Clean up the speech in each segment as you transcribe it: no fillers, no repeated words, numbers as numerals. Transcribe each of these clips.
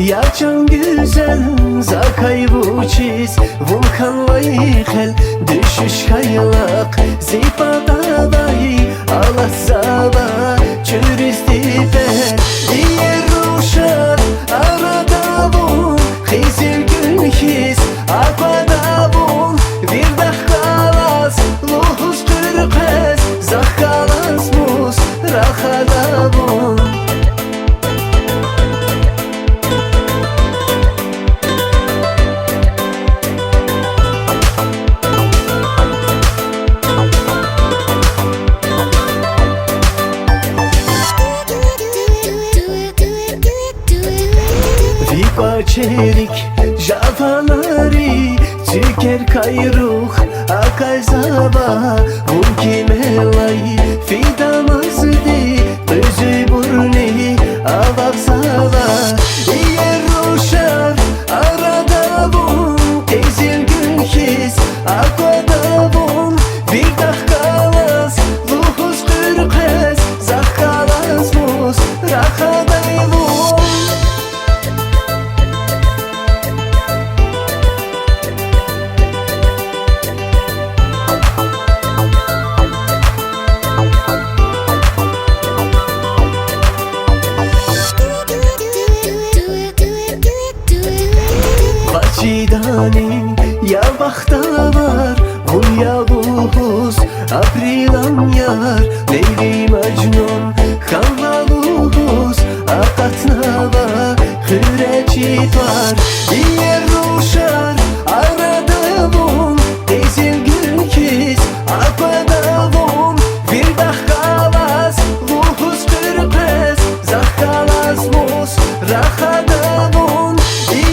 Ya can güzel zakay bu çiz Vulkan vayhel düşüş kaylak Zipada vay Allah saba Çürüz diber İyer ruşar arada bun Xizil gün his Akvada bun Bir dakikalas Luhuz kırkez Zakkalas mus Rakhada bun Çelik javanari tüker kayruh akay zaba Vunki melay fidamazdi özü burni avak zava Yer ruşar arada bun tezil gün his akvada bun Bir dakikalas luhuz kırkez zakkalas mus rakhaday bun Çidanin ya baktalar Hun ya luhuz aprilan yar Leyli Mecnun kanla luhuz Akatnava hürecit var Yer ruşar arada bun Tezil gülkiz akvada bun Bir dakikalas luhuz kırkez Zakkalas mus rakhada bun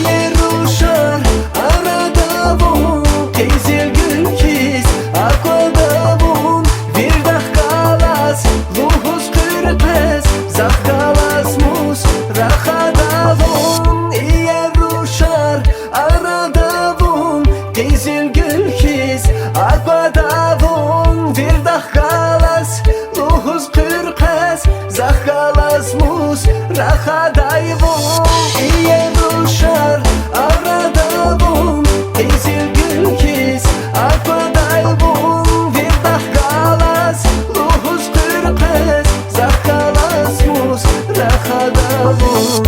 Yer ruşar arada bun Tezil gülkiz akvada bun Bir dakikalas luhuz kırkez Zakkalas mus rakhada bun Yer ruşar arada bun Tezil gülkiz akvada bun Bir dakikalas luhuz kırkez Zakkalas mus rakhaday bun Yer ruşar arada bun Tezil gülkiz akvaday bun Bir dakikalas luhuz kırkez Zakkalas mus rakhada bun